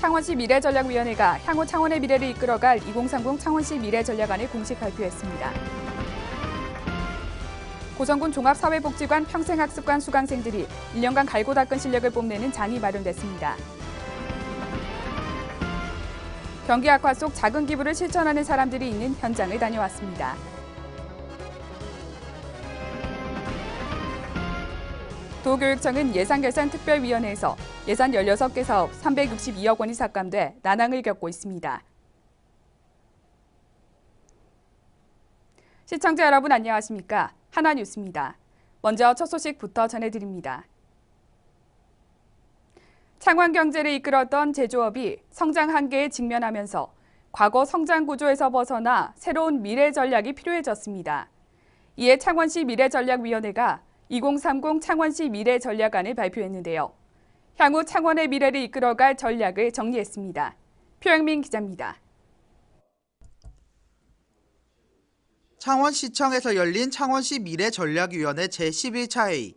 창원시 미래전략위원회가 향후 창원의 미래를 이끌어갈 2030 창원시 미래전략안을 공식 발표했습니다. 고성군 종합사회복지관 평생학습관 수강생들이 1년간 갈고 닦은 실력을 뽐내는 장이 마련됐습니다. 경기 악화 속 작은 기부를 실천하는 사람들이 있는 현장을 다녀왔습니다. 도교육청은 예산결산특별위원회에서 예산 16개 사업 362억 원이 삭감돼 난항을 겪고 있습니다. 시청자 여러분 안녕하십니까? 하나뉴스입니다. 먼저 첫 소식부터 전해드립니다. 창원 경제를 이끌었던 제조업이 성장 한계에 직면하면서 과거 성장 구조에서 벗어나 새로운 미래 전략이 필요해졌습니다. 이에 창원시 미래전략위원회가 2030 창원시 미래전략안을 발표했는데요. 향후 창원의 미래를 이끌어갈 전략을 정리했습니다. 표영민 기자입니다. 창원시청에서 열린 창원시 미래전략위원회 제11차 회의.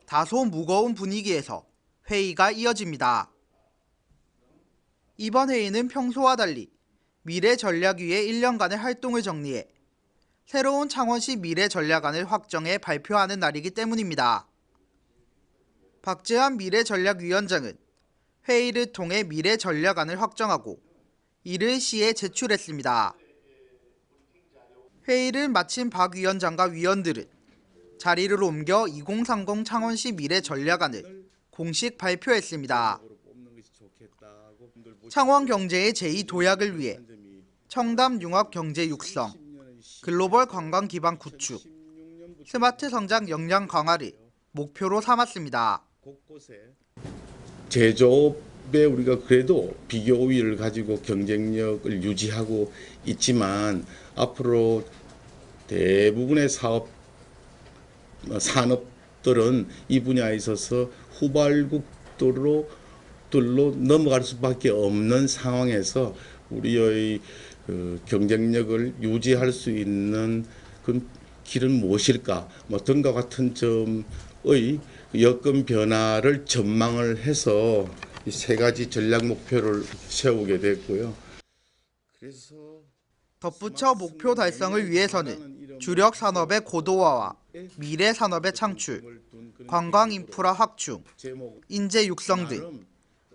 다소 무거운 분위기에서 회의가 이어집니다. 이번 회의는 평소와 달리 미래전략위의 1년간의 활동을 정리해 새로운 창원시 미래전략안을 확정해 발표하는 날이기 때문입니다. 박재환 미래전략위원장은 회의를 통해 미래전략안을 확정하고 이를 시에 제출했습니다. 회의를 마친 박 위원장과 위원들은 자리를 옮겨 2030 창원시 미래전략안을 공식 발표했습니다. 창원 경제의 제2도약을 위해 청담 융합 경제 육성, 글로벌 관광 기반 구축, 스마트 성장 역량 강화를 목표로 삼았습니다. 제조업에 우리가 그래도 비교 우위를 가지고 경쟁력을 유지하고 있지만 앞으로 대부분의 산업들은 이 분야에 있어서 후발국들로 넘어갈 수밖에 없는 상황에서 우리의 경쟁력을 유지할 수 있는 그 길은 무엇일까? 등과 같은 점의 여건 변화를 전망을 해서 이 세 가지 전략 목표를 세우게 됐고요. 덧붙여 목표 달성을 위해서는 주력 산업의 고도화와 미래 산업의 창출, 관광 인프라 확충, 인재 육성 등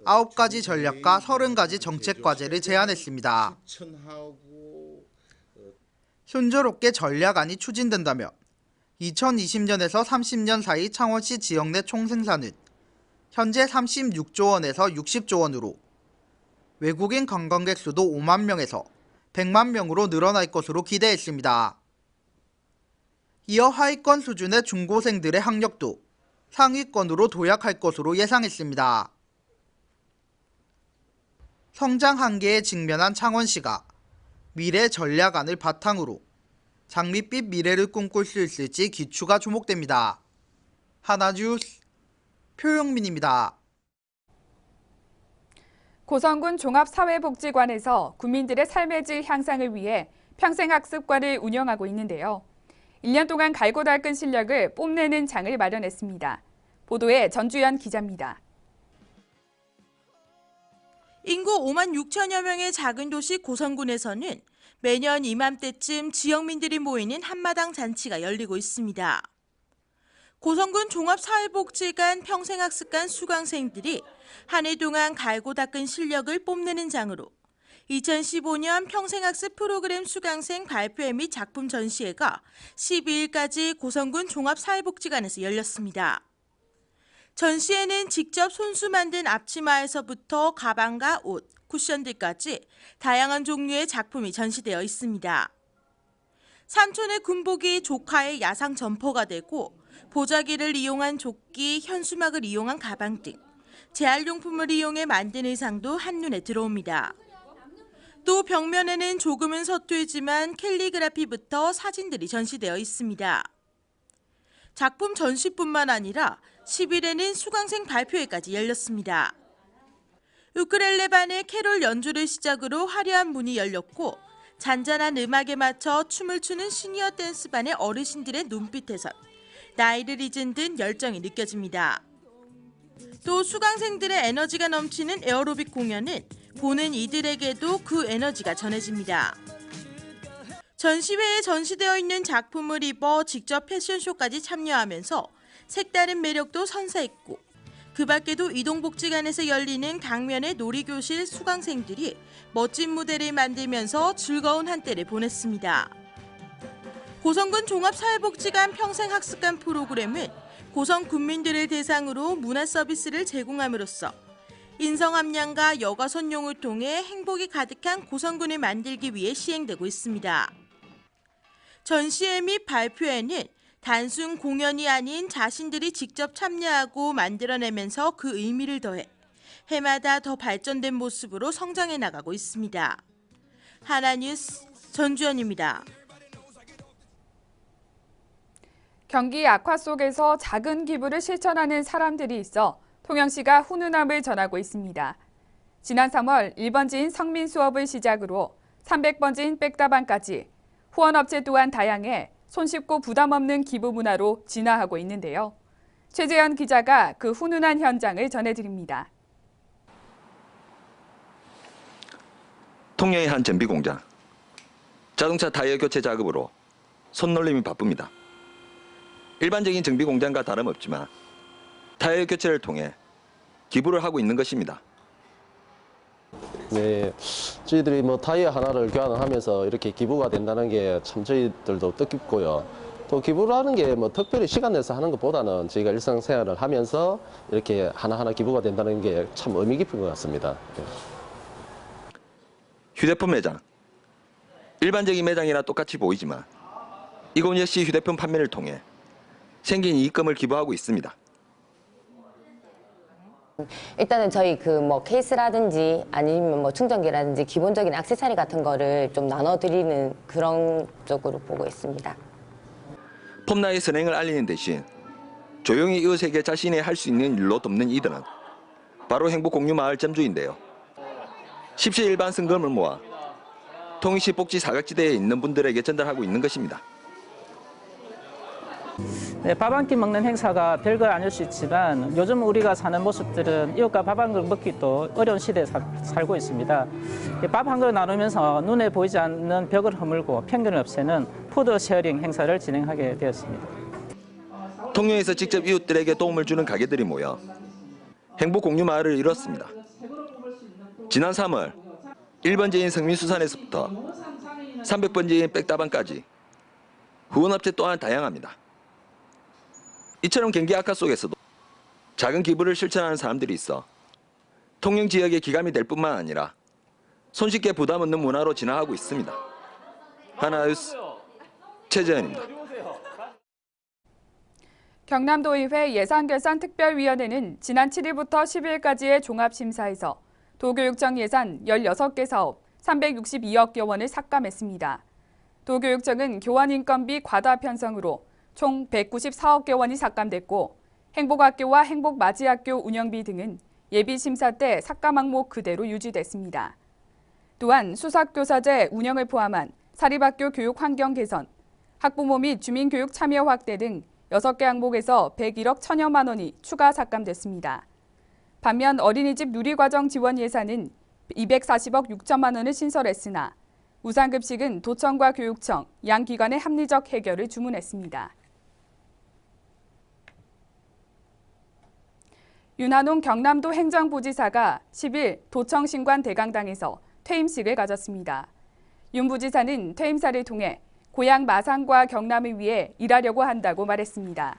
9가지 전략과 30가지 정책 과제를 제안했습니다. 순조롭게 전략안이 추진된다면 2020년에서 30년 사이 창원시 지역 내 총생산은 현재 36조 원에서 60조 원으로 외국인 관광객 수도 5만 명에서 100만 명으로 늘어날 것으로 기대했습니다. 이어 하위권 수준의 중고생들의 학력도 상위권으로 도약할 것으로 예상했습니다. 성장 한계에 직면한 창원시가 미래 전략안을 바탕으로 장밋빛 미래를 꿈꿀 수 있을지 기추가 주목됩니다. 하나뉴스 표영민입니다. 고성군 종합사회복지관에서 국민들의 삶의 질 향상을 위해 평생학습관을 운영하고 있는데요. 1년 동안 갈고 닦은 실력을 뽐내는 장을 마련했습니다. 보도에 전주연 기자입니다. 인구 5만 6천여 명의 작은 도시 고성군에서는 매년 이맘때쯤 지역민들이 모이는 한마당 잔치가 열리고 있습니다. 고성군 종합사회복지관 평생학습관 수강생들이 한 해 동안 갈고 닦은 실력을 뽐내는 장으로 2015년 평생학습 프로그램 수강생 발표회 및 작품 전시회가 12일까지 고성군 종합사회복지관에서 열렸습니다. 전시회는 직접 손수 만든 앞치마에서부터 가방과 옷, 쿠션들까지 다양한 종류의 작품이 전시되어 있습니다. 삼촌의 군복이 조카의 야상 점퍼가 되고 보자기를 이용한 조끼, 현수막을 이용한 가방 등 재활용품을 이용해 만든 의상도 한눈에 들어옵니다. 또 벽면에는 조금은 서툴지만 캘리그라피부터 사진들이 전시되어 있습니다. 작품 전시뿐만 아니라 10일에는 수강생 발표회까지 열렸습니다. 우크렐레 반의 캐롤 연주를 시작으로 화려한 문이 열렸고 잔잔한 음악에 맞춰 춤을 추는 시니어 댄스반의 어르신들의 눈빛에선 나이를 잊은 듯 열정이 느껴집니다. 또 수강생들의 에너지가 넘치는 에어로빅 공연은 보는 이들에게도 그 에너지가 전해집니다. 전시회에 전시되어 있는 작품을 입어 직접 패션쇼까지 참여하면서 색다른 매력도 선사했고, 그 밖에도 이동복지관에서 열리는 강면의 놀이교실 수강생들이 멋진 무대를 만들면서 즐거운 한때를 보냈습니다. 고성군 종합사회복지관 평생학습관 프로그램은 고성 군민들을 대상으로 문화 서비스를 제공함으로써 인성함량과 여가선용을 통해 행복이 가득한 고성군을 만들기 위해 시행되고 있습니다. 전시회 및 발표회는 단순 공연이 아닌 자신들이 직접 참여하고 만들어내면서 그 의미를 더해 해마다 더 발전된 모습으로 성장해 나가고 있습니다. 하나뉴스 전주연입니다. 경기 악화 속에서 작은 기부를 실천하는 사람들이 있어 통영시가 훈훈함을 전하고 있습니다. 지난 3월 1번지인 성민 수업을 시작으로 300번지인 백다방까지 후원업체 또한 다양해 손쉽고 부담 없는 기부 문화로 진화하고 있는데요. 최재현 기자가 그 훈훈한 현장을 전해드립니다. 통영의 한 정비 공장. 자동차 타이어 교체 작업으로 손놀림이 바쁩니다. 일반적인 정비 공장과 다름없지만 타이어 교체를 통해 기부를 하고 있는 것입니다. 네, 저희들이 타이어 하나를 교환을 하면서 이렇게 기부가 된다는 게 참 저희들도 뜻깊고요. 또 기부를 하는 게 특별히 시간 내서 하는 것보다는 저희가 일상생활을 하면서 이렇게 하나하나 기부가 된다는 게 참 의미 깊은 것 같습니다. 네. 휴대폰 매장. 일반적인 매장이나 똑같이 보이지만 이곳 역시 휴대폰 판매를 통해 생긴 이익금을 기부하고 있습니다. 일단은 저희 케이스라든지 아니면 충전기라든지 기본적인 액세서리 같은 거를 좀 나눠드리는 그런 쪽으로 보고 있습니다. 폼나의 선행을 알리는 대신 조용히 이웃에게 자신이 할 수 있는 일로 돕는 이들은 바로 행복공유마을 점주인데요. 십시일반 성금을 모아 통영시 복지 사각지대에 있는 분들에게 전달하고 있는 것입니다. 네, 밥 한 끼 먹는 행사가 별거 아닐 수 있지만 요즘 우리가 사는 모습들은 이웃과 밥 한 그릇 먹기도 어려운 시대에 살고 있습니다. 밥 한 그릇 나누면서 눈에 보이지 않는 벽을 허물고 편견을 없애는 푸드 쉐어링 행사를 진행하게 되었습니다. 통영에서 직접 이웃들에게 도움을 주는 가게들이 모여 행복공유마을을 이뤘습니다. 지난 3월 1번지인 성민수산에서부터 300번지인 백다방까지 후원업체 또한 다양합니다. 이처럼 경기 악화 속에서도 작은 기부를 실천하는 사람들이 있어 통영 지역의 기감이 될 뿐만 아니라 손쉽게 부담 없는 문화로 진화하고 있습니다. 하나뉴스 최재현입니다. 경남도의회 예산결산특별위원회는 지난 7일부터 10일까지의 종합심사에서 도교육청 예산 16개 사업 362억여 원을 삭감했습니다. 도교육청은 교원인건비 과다 편성으로 총 194억여 원이 삭감됐고 행복학교와 행복맞이학교 운영비 등은 예비심사 때 삭감 항목 그대로 유지됐습니다. 또한 수석교사제 운영을 포함한 사립학교 교육 환경 개선, 학부모 및 주민교육 참여 확대 등 6개 항목에서 101억 1천여만 원이 추가 삭감됐습니다. 반면 어린이집 누리과정 지원 예산은 240억 6천만 원을 신설했으나 우상급식은 도청과 교육청, 양 기관의 합리적 해결을 주문했습니다. 윤한홍 경남도 행정부지사가 10일 도청 신관 대강당에서 퇴임식을 가졌습니다. 윤 부지사는 퇴임사를 통해 고향 마산과 경남을 위해 일하려고 한다고 말했습니다.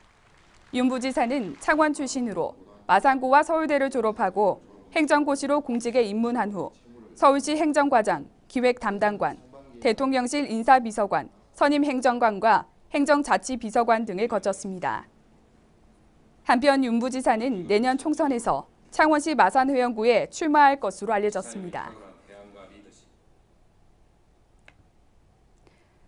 윤 부지사는 창원 출신으로 마산고와 서울대를 졸업하고 행정고시로 공직에 입문한 후 서울시 행정과장, 기획담당관, 대통령실 인사비서관, 선임행정관과 행정자치비서관 등을 거쳤습니다. 한편 윤 부지사는 내년 총선에서 창원시 마산회원구에 출마할 것으로 알려졌습니다.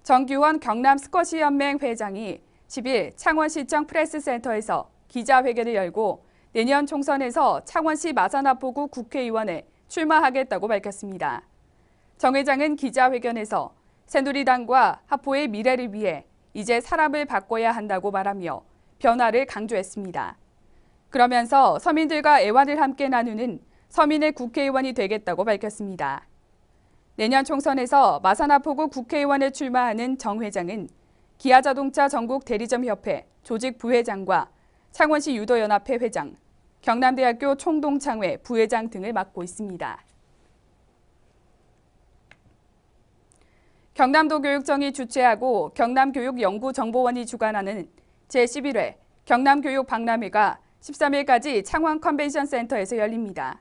정규원 경남스쿼시연맹 회장이 10일 창원시청 프레스센터에서 기자회견을 열고 내년 총선에서 창원시 마산하포구 국회의원에 출마하겠다고 밝혔습니다. 정 회장은 기자회견에서 새누리당과 하포의 미래를 위해 이제 사람을 바꿔야 한다고 말하며 변화를 강조했습니다. 그러면서 서민들과 애환을 함께 나누는 서민의 국회의원이 되겠다고 밝혔습니다. 내년 총선에서 마산하포구 국회의원에 출마하는 정 회장은 기아자동차 전국 대리점협회 조직 부회장과 창원시 유도연합회 회장, 경남대학교 총동창회 부회장 등을 맡고 있습니다. 경남도 교육청이 주최하고 경남교육연구정보원이 주관하는 제11회 경남교육박람회가 13일까지 창원 컨벤션센터에서 열립니다.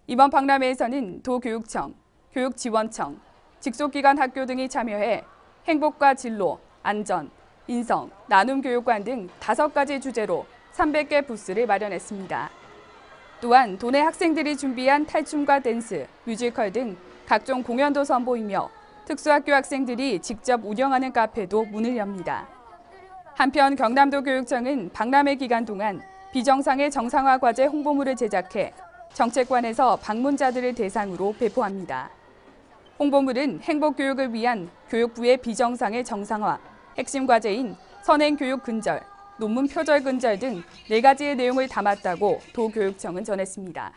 이번 박람회에서는 도교육청, 교육지원청, 직속기관 학교 등이 참여해 행복과 진로, 안전, 인성, 나눔교육관 등 5가지 주제로 300개 부스를 마련했습니다. 또한 도내 학생들이 준비한 탈춤과 댄스, 뮤지컬 등 각종 공연도 선보이며 특수학교 학생들이 직접 운영하는 카페도 문을 엽니다. 한편 경남도 교육청은 박람회 기간 동안 비정상의 정상화 과제 홍보물을 제작해 정책관에서 방문자들을 대상으로 배포합니다. 홍보물은 행복교육을 위한 교육부의 비정상의 정상화, 핵심 과제인 선행교육 근절, 논문 표절 근절 등 4가지의 내용을 담았다고 도교육청은 전했습니다.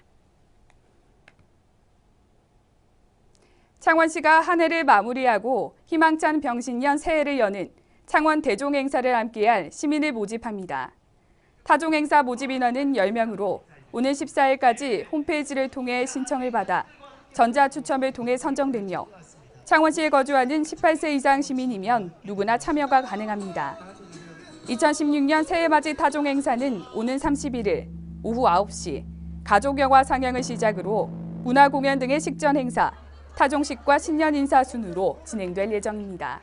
창원시가 한 해를 마무리하고 희망찬 병신년 새해를 여는 창원 대종 행사를 함께할 시민을 모집합니다. 타종 행사 모집 인원은 10명으로 오늘 14일까지 홈페이지를 통해 신청을 받아 전자추첨을 통해 선정되며 창원시에 거주하는 18세 이상 시민이면 누구나 참여가 가능합니다. 2016년 새해맞이 타종 행사는 오는 31일 오후 9시 가족영화 상영을 시작으로 문화공연 등의 식전 행사, 타종식과 신년 인사 순으로 진행될 예정입니다.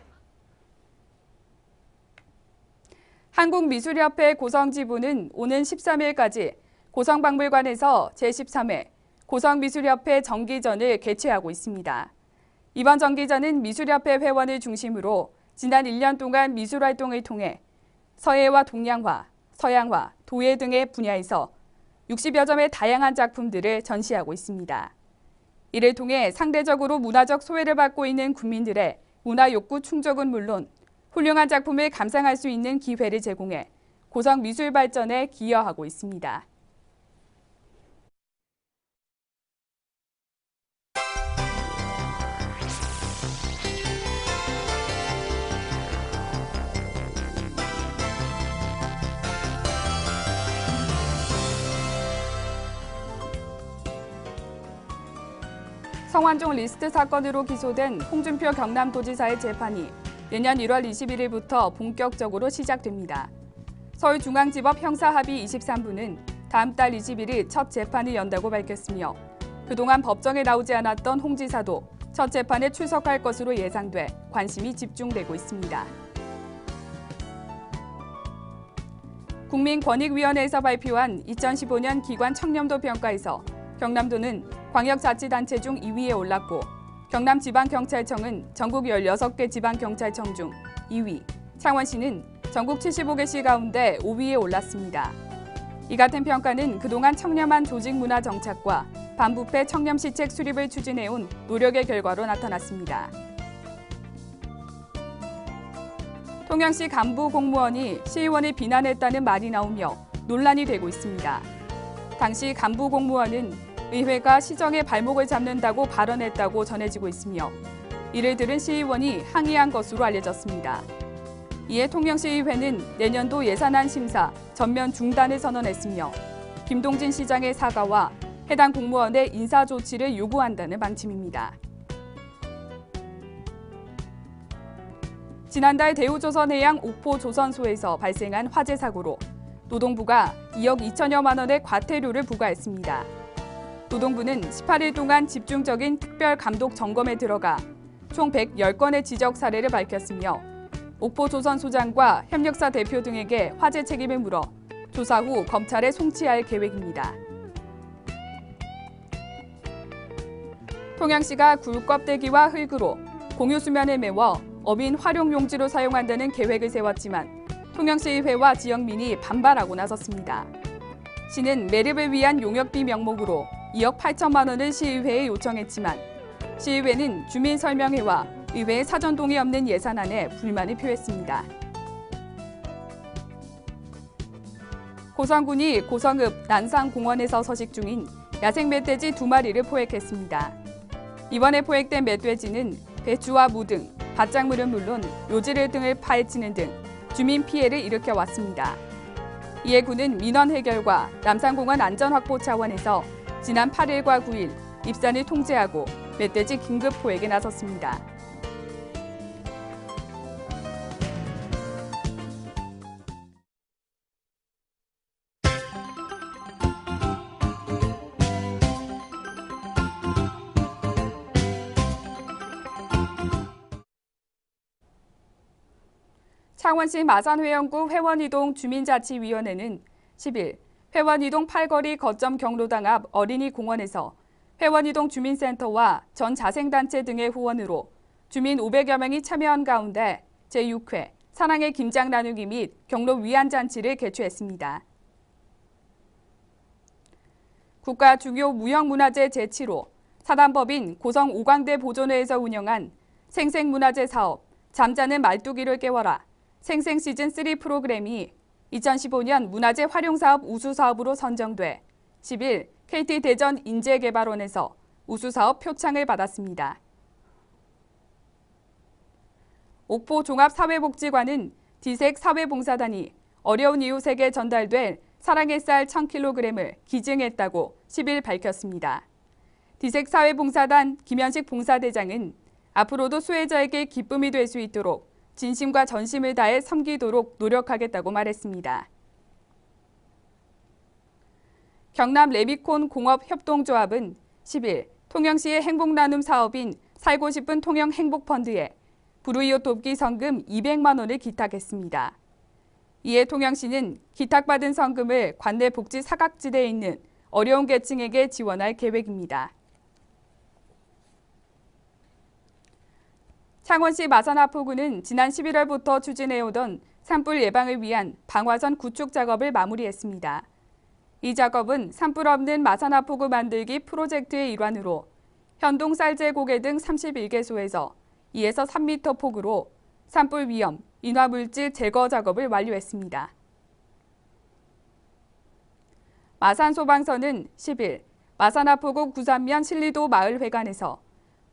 한국미술협회 고성지부는 오는 13일까지 고성박물관에서 제13회 고성미술협회 정기전을 개최하고 있습니다. 이번 정기전은 미술협회 회원을 중심으로 지난 1년 동안 미술활동을 통해 서예와 동양화, 서양화, 도예 등의 분야에서 60여 점의 다양한 작품들을 전시하고 있습니다. 이를 통해 상대적으로 문화적 소외를 받고 있는 국민들의 문화 욕구 충족은 물론 훌륭한 작품을 감상할 수 있는 기회를 제공해 고성 미술 발전에 기여하고 있습니다. 성완종 리스트 사건으로 기소된 홍준표 경남도지사의 재판이 내년 1월 21일부터 본격적으로 시작됩니다. 서울중앙지법 형사합의 23부는 다음 달 20일이 첫 재판을 연다고 밝혔으며 그동안 법정에 나오지 않았던 홍 지사도 첫 재판에 출석할 것으로 예상돼 관심이 집중되고 있습니다. 국민권익위원회에서 발표한 2015년 기관 청렴도 평가에서 경남도는 광역자치단체 중 2위에 올랐고 경남지방경찰청은 전국 16개 지방경찰청 중 2위, 창원시는 전국 75개 시 가운데 5위에 올랐습니다. 이 같은 평가는 그동안 청렴한 조직문화 정착과 반부패 청렴시책 수립을 추진해온 노력의 결과로 나타났습니다. 통영시 간부 공무원이 시의원을 비난했다는 말이 나오며 논란이 되고 있습니다. 당시 간부 공무원은 의회가 시정의 발목을 잡는다고 발언했다고 전해지고 있으며 이를 들은 시의원이 항의한 것으로 알려졌습니다. 이에 통영시의회는 내년도 예산안 심사 전면 중단을 선언했으며 김동진 시장의 사과와 해당 공무원의 인사 조치를 요구한다는 방침입니다. 지난달 대우조선해양 옥포 조선소에서 발생한 화재 사고로 노동부가 2억 2천여만 원의 과태료를 부과했습니다. 노동부는 18일 동안 집중적인 특별 감독 점검에 들어가 총 110건의 지적 사례를 밝혔으며 옥포 조선소장과 협력사 대표 등에게 화재 책임을 물어 조사 후 검찰에 송치할 계획입니다. 통영시가 굴 껍데기와 흙으로 공유 수면을 메워 어민 활용 용지로 사용한다는 계획을 세웠지만 통영시의회와 지역민이 반발하고 나섰습니다. 시는 매립을 위한 용역비 명목으로 2억 8천만 원을 시의회에 요청했지만 시의회는 주민설명회와 의회의 사전 동의 없는 예산안에 불만을 표했습니다. 고성군이 고성읍 난상공원에서 서식 중인 야생 멧돼지 2마리를 포획했습니다. 이번에 포획된 멧돼지는 배추와 무 등 밭작물은 물론 요지를 등을 파헤치는 등 주민 피해를 일으켜 왔습니다. 이에 군은 민원 해결과 남산공원 안전 확보 차원에서 지난 8일과 9일 입산을 통제하고 멧돼지 긴급 포획에 나섰습니다. 창원시 마산회원구 회원이동 주민자치위원회는 10일 회원이동 팔거리 거점 경로당 앞 어린이공원에서 회원이동 주민센터와 전 자생단체 등의 후원으로 주민 500여 명이 참여한 가운데 제6회 사랑의 김장 나누기 및 경로 위안잔치를 개최했습니다. 국가 중요 무형문화재 제7호 사단법인 고성 오광대 보존회에서 운영한 생생문화재 사업 잠자는 말뚝이를 깨워라 생생 시즌3 프로그램이 2015년 문화재 활용사업 우수사업으로 선정돼 10일 KT 대전 인재개발원에서 우수사업 표창을 받았습니다. 옥포 종합사회복지관은 디색 사회봉사단이 어려운 이웃에게 전달될 사랑의 쌀 1000kg을 기증했다고 10일 밝혔습니다. 디색 사회봉사단 김현식 봉사대장은 앞으로도 수혜자에게 기쁨이 될 수 있도록 진심과 전심을 다해 섬기도록 노력하겠다고 말했습니다. 경남 레미콘 공업협동조합은 10일 통영시의 행복나눔 사업인 살고 싶은 통영 행복펀드에 불우이웃 돕기 성금 200만 원을 기탁했습니다. 이에 통영시는 기탁받은 성금을 관내 복지 사각지대에 있는 어려운 계층에게 지원할 계획입니다. 창원시 마산하포구는 지난 11월부터 추진해오던 산불 예방을 위한 방화선 구축 작업을 마무리했습니다. 이 작업은 산불 없는 마산하포구 만들기 프로젝트의 일환으로 현동 쌀제고개 등 31개소에서 2에서 3m 폭으로 산불 위험, 인화물질 제거 작업을 완료했습니다. 마산소방서는 10일 마산하포구 구산면 신리도 마을회관에서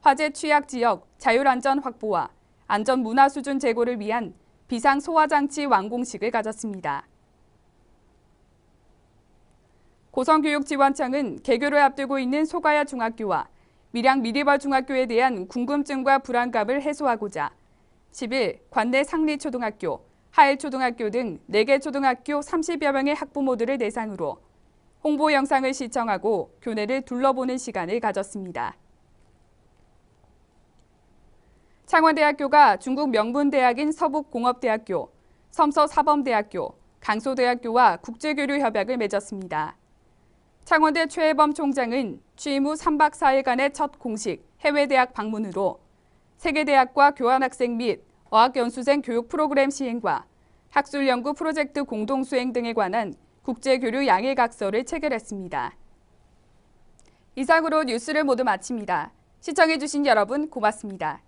화재 취약 지역 자율안전 확보와 안전 문화 수준 제고를 위한 비상 소화장치 완공식을 가졌습니다. 고성교육지원청은 개교를 앞두고 있는 소가야 중학교와 밀양 미리벌 중학교에 대한 궁금증과 불안감을 해소하고자 10일 관내 상리초등학교, 하일초등학교 등 4개 초등학교 30여 명의 학부모들을 대상으로 홍보 영상을 시청하고 교내를 둘러보는 시간을 가졌습니다. 창원대학교가 중국 명문대학인 서북공업대학교, 섬서사범대학교, 강소대학교와 국제교류 협약을 맺었습니다. 창원대 최혜범 총장은 취임 후 3박 4일간의 첫 공식 해외대학 방문으로 세계대학과 교환학생 및 어학연수생 교육 프로그램 시행과 학술연구 프로젝트 공동수행 등에 관한 국제교류 양해각서를 체결했습니다. 이상으로 뉴스를 모두 마칩니다. 시청해주신 여러분 고맙습니다.